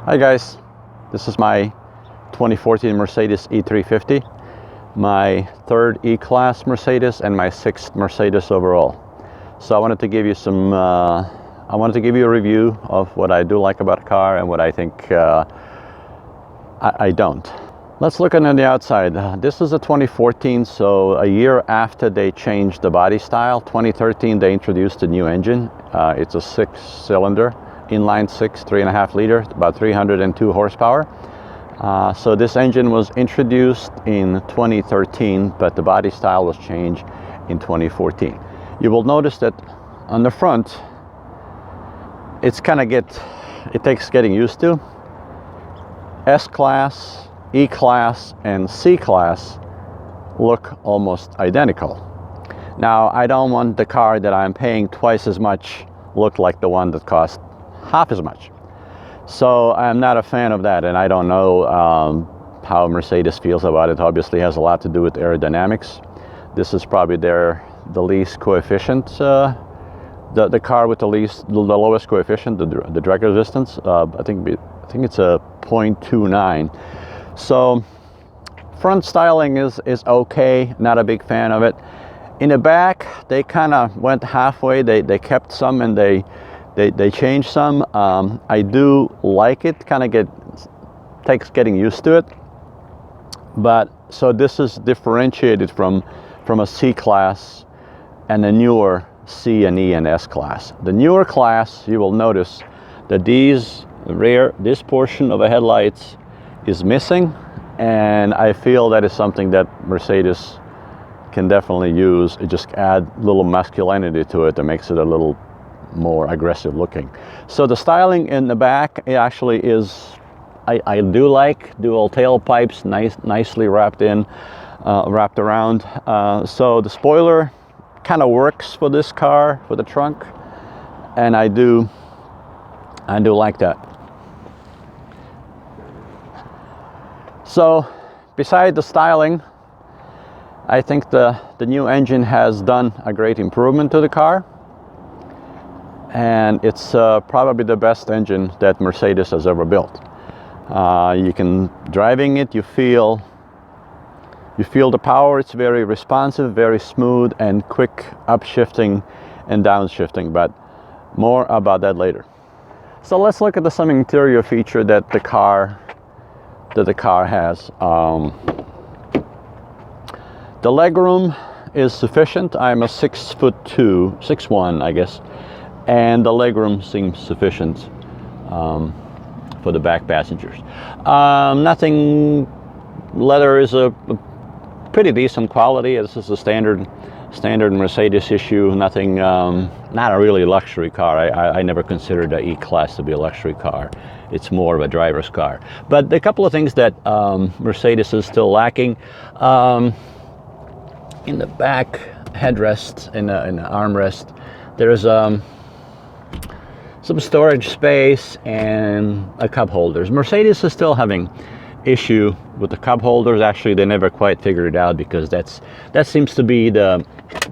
Hi guys, this is my 2014 Mercedes E350, my third E-Class Mercedes and my sixth Mercedes overall. So I wanted to give you a review of what I do like about the car and what I think I don't. Let's look on the outside. This is a 2014, so a year after they changed the body style. 2013 they introduced a new engine. It's a 6-cylinder. Inline 6, 3.5 liter, about 302 horsepower. So this engine was introduced in 2013, but the body style was changed in 2014. You will notice that on the front, it takes getting used to. S-Class, E-Class, and C-Class look almost identical. Now, I don't want the car that I'm paying twice as much look like the one that cost half as much. So I'm not a fan of that, and I don't know how Mercedes feels about it. Obviously has a lot to do with aerodynamics. This is probably the least coefficient, the car with the lowest coefficient, the drag resistance. I think it's a 0.29. So front styling is okay, not a big fan of it. In the back, they kind of went halfway. They kept some and they changed some. I do like it, takes getting used to it. But so this is differentiated from a C-Class and a newer C and E and S-Class. The newer class, you will notice that this portion of the headlights is missing, and I feel that is something that Mercedes can definitely use. It just add a little masculinity to it that makes it a little more aggressive looking. So the styling in the back actually is, I do like dual tailpipes, nicely wrapped around. So the spoiler kind of works for this car, for the trunk, and I do like that. So beside the styling, I think the new engine has done a great improvement to the car. And it's probably the best engine that Mercedes has ever built. Driving it, you feel the power. It's very responsive, very smooth, and quick upshifting and downshifting. But more about that later. So let's look at some interior feature that the car has. The legroom is sufficient. I'm a 6'2", 6'1", I guess. And the legroom seems sufficient for the back passengers. Leather is a pretty decent quality. This is a standard Mercedes issue. Nothing, not a really luxury car. I never considered the E-Class to be a luxury car. It's more of a driver's car. But a couple of things that Mercedes is still lacking. In the back headrest, in the armrest, there's some storage space and a cup holders. Mercedes is still having issue with the cup holders. Actually, they never quite figured it out, because that seems to be the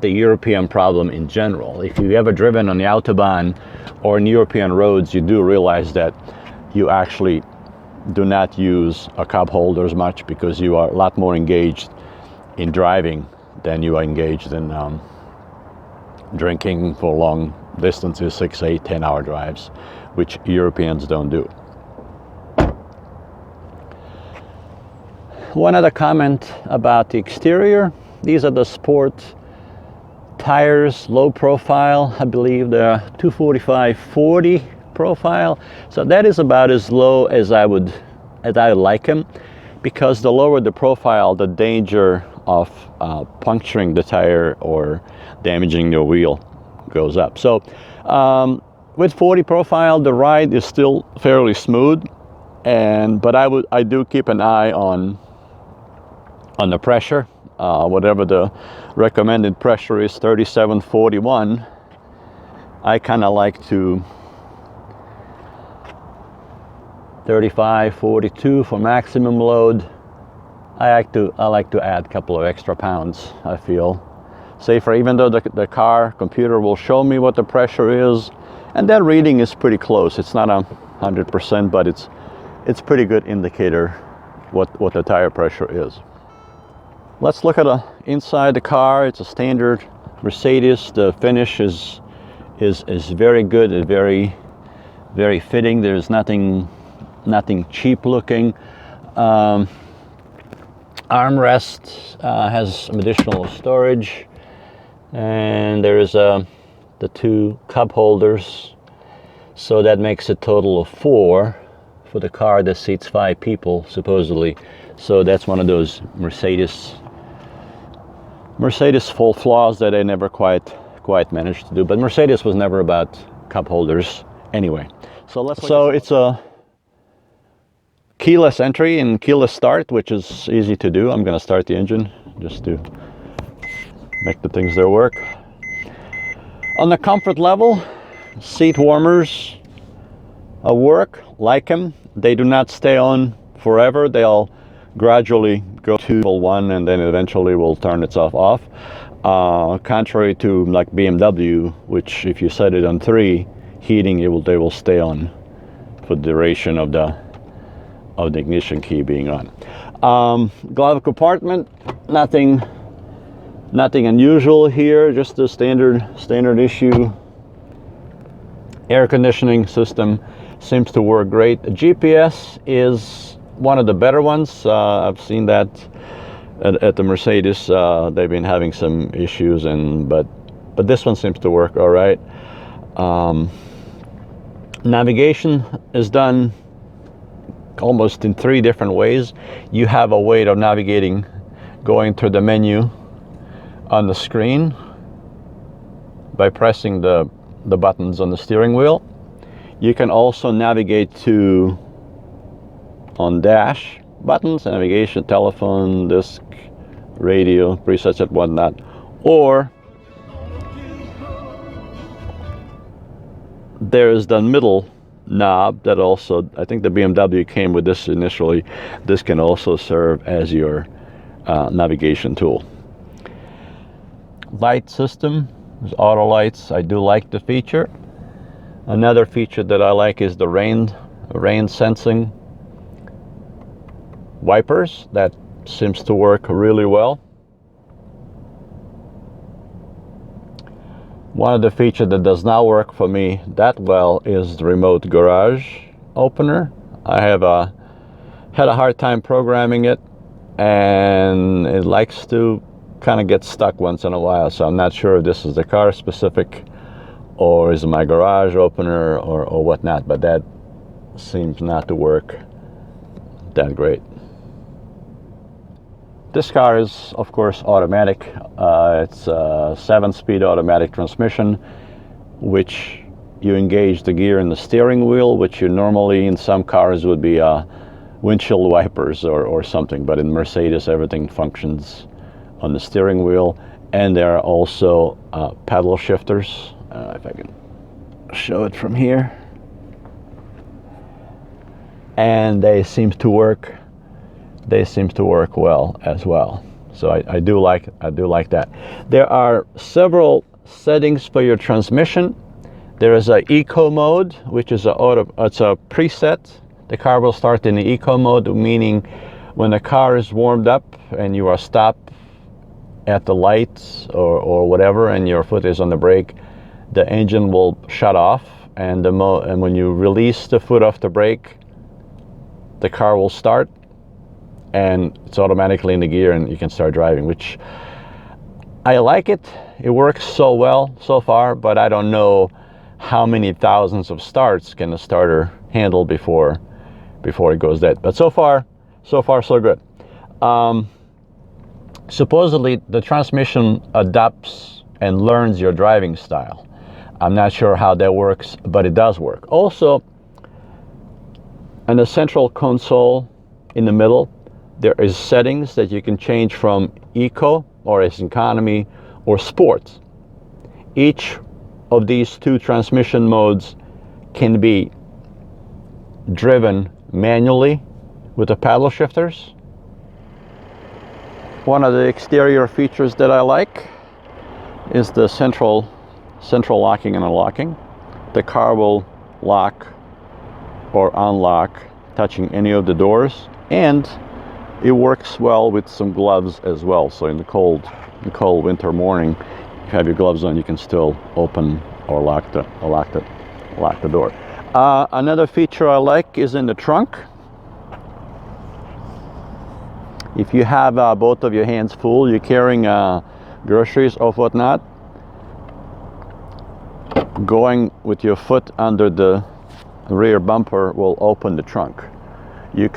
European problem in general. If you've ever driven on the Autobahn or in European roads, you do realize that you actually do not use a cup holder as much, because you are a lot more engaged in driving than you are engaged in drinking for long distances, 6, 8, 10-hour drives, which Europeans don't do. One other comment about the exterior. These are the sport tires, low profile. I believe they're 245/40 profile. So that is about as low as I would like them, because the lower the profile, the danger of puncturing the tire or damaging your wheel goes up. So with 40 profile, the ride is still fairly smooth, but I do keep an eye on the pressure. Whatever the recommended pressure is, 3741, I kind of like to 35, 42 for maximum load. I like to add a couple of extra pounds, I feel. Safer, even though the car computer will show me what the pressure is, and that reading is pretty close. It's not 100%, but it's pretty good indicator what the tire pressure is. Let's look at inside the car. It's a standard Mercedes. The finish is very good and very fitting. There's nothing cheap looking. Armrest has some additional storage, and there is the 2 cup holders, so that makes a total of 4 for the car that seats 5 people supposedly. So that's one of those Mercedes full flaws that I never quite managed to do. But Mercedes was never about cup holders anyway. So it's a keyless entry and keyless start, which is easy to do. I'm going to start the engine just to make the things there work. On the comfort level, seat warmers work, like them. They do not stay on forever. They'll gradually go to level 1 and then eventually will turn itself off. Contrary to like BMW, which if you set it on 3, heating, they will stay on for the duration of the ignition key being on. Glove compartment, nothing unusual here, just the standard issue. Air conditioning system seems to work great. The GPS is one of the better ones. I've seen that at the Mercedes. They've been having some issues, but this one seems to work all right. Navigation is done almost in 3 different ways. You have a way of navigating going to the menu on the screen by pressing the buttons on the steering wheel. You can also navigate on dash buttons, navigation, telephone, disc, radio, presets and whatnot. Or there's the middle knob that also, I think the BMW came with this initially. This can also serve as your navigation tool. Light system, there's auto lights. I do like the feature. Another feature that I like is the rain sensing wipers. That seems to work really well. One of the features that does not work for me that well is the remote garage opener. I have had a hard time programming it, and it likes to kind of get stuck once in a while. So I'm not sure if this is the car specific or is it my garage opener or whatnot, but that seems not to work that great. This car is, of course, automatic. It's a 7-speed automatic transmission, which you engage the gear in the steering wheel, which you normally in some cars would be windshield wipers or something, but in Mercedes everything functions on the steering wheel. And there are also paddle shifters. If I can show it from here. And they seem to work well as well. So I do like that. There are several settings for your transmission. There is a eco mode, which is it's a preset. The car will start in the eco mode, meaning when the car is warmed up and you are stopped at the lights or whatever, and your foot is on the brake, the engine will shut off, and when you release the foot off the brake, the car will start, and it's automatically in the gear, and you can start driving, which I like it. It works so well so far, but I don't know how many thousands of starts can the starter handle before it goes dead. But so far so good. Supposedly the transmission adapts and learns your driving style. I'm not sure how that works, but it does work. Also, in the central console in the middle, there is settings that you can change from eco or as economy or sport. Each of these 2 transmission modes can be driven manually with the paddle shifters. One of the exterior features that I like is the central locking and unlocking. The car will lock or unlock touching any of the doors, and it works well with some gloves as well. So in the cold winter morning, if you have your gloves on, you can still open or lock the door. Another feature I like is in the trunk. If you have both of your hands full, you're carrying groceries or whatnot, going with your foot under the rear bumper will open the trunk. You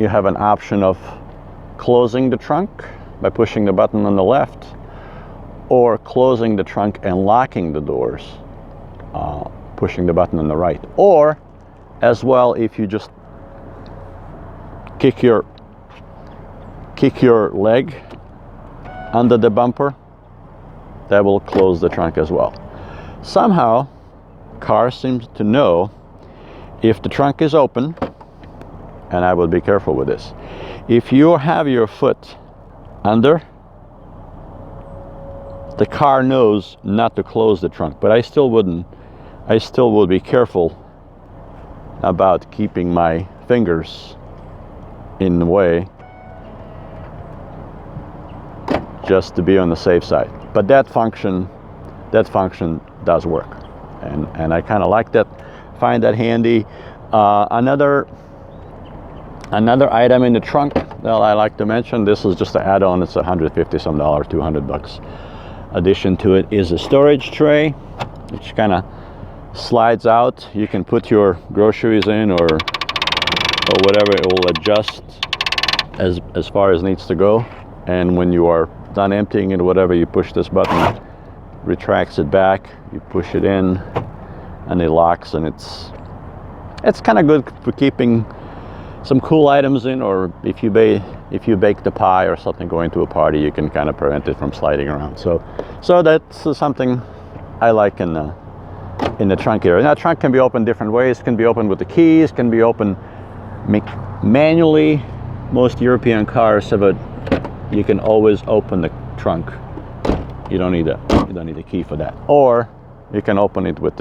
have an option of closing the trunk by pushing the button on the left, or closing the trunk and locking the doors, pushing the button on the right. Or as well, if you just kick your leg under the bumper, that will close the trunk as well. Somehow car seems to know if the trunk is open, and I will be careful with this, if you have your foot under, the car knows not to close the trunk. But I still will be careful about keeping my fingers in the way, just to be on the safe side. But that function does work, and I kind of like that, find that handy. Another item in the trunk that I like to mention, this is just an add-on, it's $150 some, $200 addition to it, is a storage tray, which kind of slides out. You can put your groceries in or whatever, it will adjust as far as needs to go, and when you are done emptying it, whatever, you push this button, retracts it back, you push it in, and it locks, and it's kind of good for keeping some cool items in, or if you bake the pie or something going to a party, you can kind of prevent it from sliding around. So that's something I like in the trunk area. Now, the trunk can be opened different ways. It can be opened with the keys, can be opened manually. Most European cars have you can always open the trunk. You don't need a key for that. Or you can open it with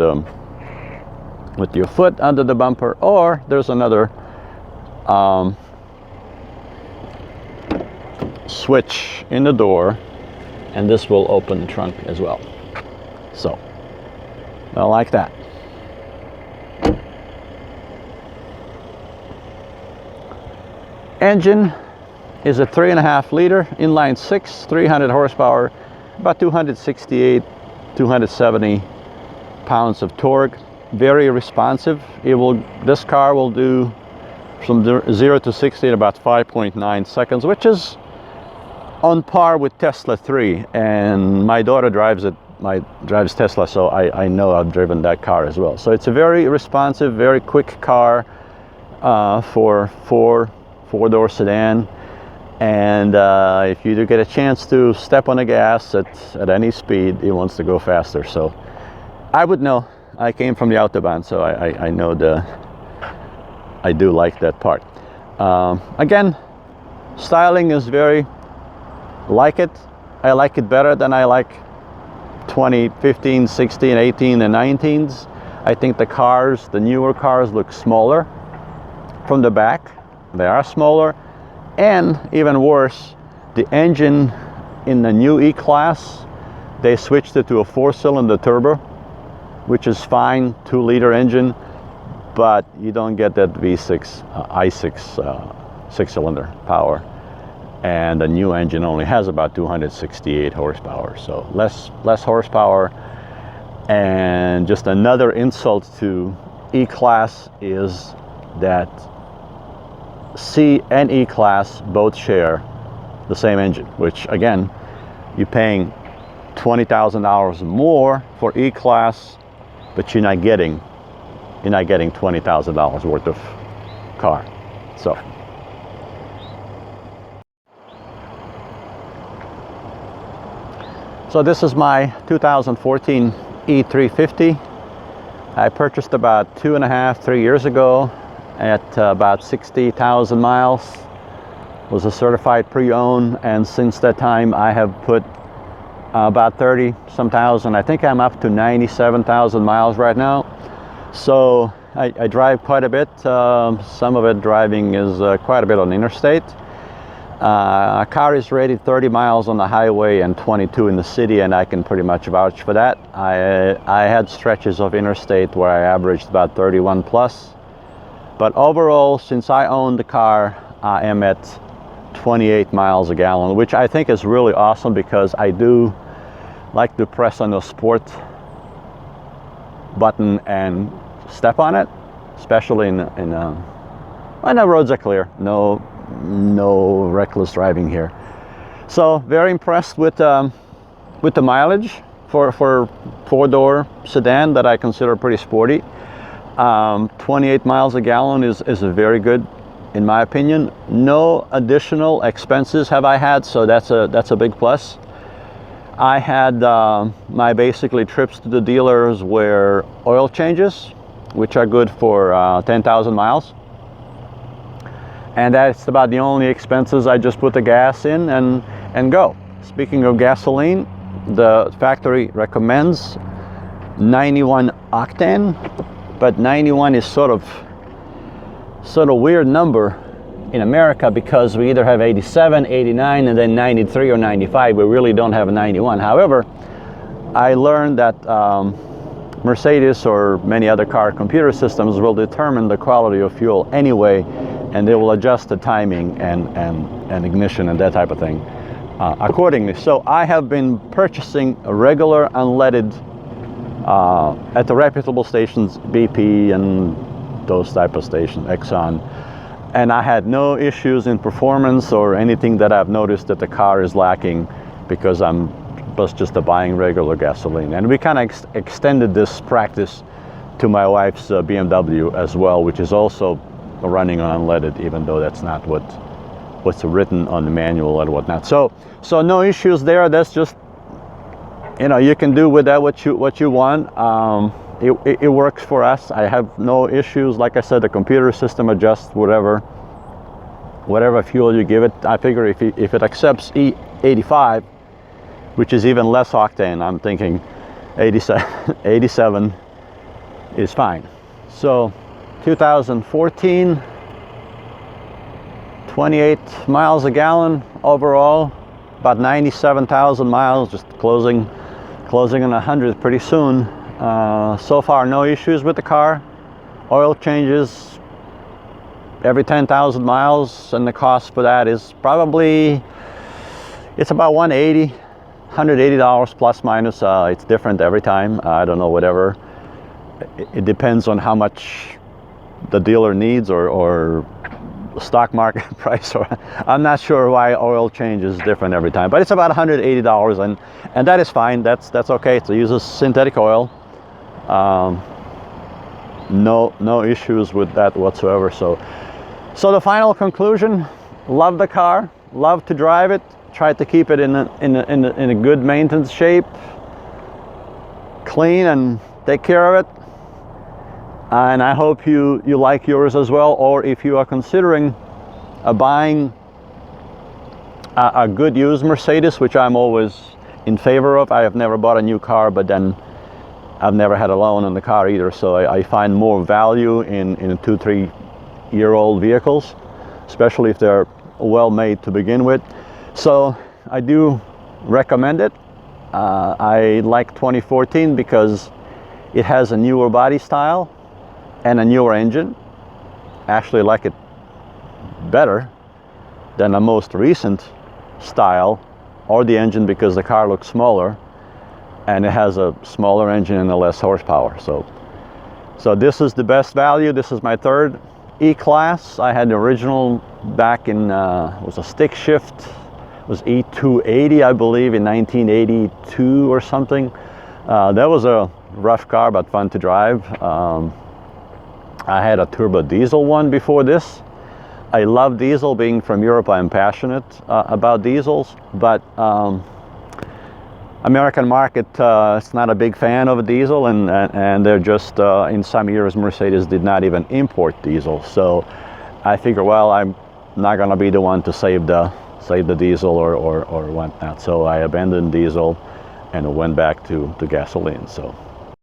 your foot under the bumper, or there's another switch in the door, and this will open the trunk as well. So I like that. Engine is a 3.5 liter inline 6, 300 horsepower, about 268, 270 pounds of torque. Very responsive. This car will do from 0 to 60 in about 5.9 seconds, which is on par with Tesla 3. And my daughter drives Tesla, so I know I've driven that car as well. So it's a very responsive, very quick car for four-door sedan. And if you do get a chance to step on the gas at any speed, it wants to go faster. So I would know. I came from the Autobahn, so I know I do like that part. Again, styling is very like it. I like it better than I like 2015, 16, 18, and 19s. I think the newer cars look smaller from the back. They are smaller. And even worse, the engine in the new E-Class, they switched it to a 4-cylinder turbo, which is fine, 2-liter engine, but you don't get that V6, i6 6-cylinder power. And the new engine only has about 268 horsepower, so less horsepower. And just another insult to E-Class is that C and E-Class both share the same engine, which again, you're paying $20,000 more for E-Class, but you're not getting $20,000 worth of car. So this is my 2014 E350. I purchased about 2.5-3 years ago at about 60,000 miles. Was a certified pre-owned, and since that time I have put about 30 some thousand. I think I'm up to 97,000 miles right now. So I drive quite a bit. Some of it driving is quite a bit on the interstate. A car is rated 30 miles on the highway and 22 in the city, and I can pretty much vouch for that. I had stretches of interstate where I averaged about 31 plus. But overall, since I own the car, I am at 28 miles a gallon, which I think is really awesome because I do like to press on the sport button and step on it, especially when the roads are clear. No reckless driving here. So very impressed with the mileage for four-door sedan that I consider pretty sporty. 28 miles a gallon is very good in my opinion. No additional expenses have I had, so that's a big plus. I had my basically trips to the dealers were oil changes, which are good for 10,000 miles. And that's about the only expenses. I just put the gas in and go. Speaking of gasoline, the factory recommends 91 octane, but 91 is sort of weird number in America because we either have 87, 89, and then 93 or 95. We really don't have a 91. However, I learned that Mercedes or many other car computer systems will determine the quality of fuel anyway, and they will adjust the timing and ignition and that type of thing accordingly. So I have been purchasing a regular unleaded at the reputable stations, BP and those type of stations, Exxon, and I had no issues in performance or anything that I've noticed that the car is lacking because I'm just buying regular gasoline. And we kind of extended this practice to my wife's BMW as well, which is also running on unleaded, even though that's not what's written on the manual and whatnot. So no issues there. That's just, you can do with that what you want. It works for us. I have no issues. Like I said, the computer system adjusts whatever fuel you give it. I figure if it accepts E85, which is even less octane, I'm thinking 87 is fine. So 2014, 28 miles a gallon overall, about 97,000 miles, just closing on 100 pretty soon. So far, no issues with the car. Oil changes every 10,000 miles, and the cost for that is probably, it's about $180 plus minus. It's different every time. I don't know, whatever. It depends on how much the dealer needs or stock market price, or I'm not sure why oil change is different every time, but it's about $180, and that is fine. That's okay. It uses synthetic oil. No issues with that whatsoever. So the final conclusion: love the car, love to drive it, try to keep it in a good maintenance shape, clean, and take care of it. And I hope you like yours as well, or if you are considering buying a good used Mercedes, which I'm always in favor of. I have never bought a new car, but then I've never had a loan on the car either, so I find more value in 2-3 year old vehicles, especially if they're well made to begin with. So I do recommend it. I like 2014 because it has a newer body style and a newer engine. Actually like it better than the most recent style or the engine because the car looks smaller and it has a smaller engine and a less horsepower. So this is the best value. This is my third E-Class. I had the original back in, it was a stick shift. It was E280, I believe, in 1982 or something. That was a rough car, but fun to drive. I had a turbo diesel one before this. I love diesel. Being from Europe, I'm passionate about diesels, but American market is not a big fan of a diesel, and they're just in some years Mercedes did not even import diesel. So I figure, well, I'm not going to be the one to save the diesel or whatnot. So I abandoned diesel and went back to gasoline. So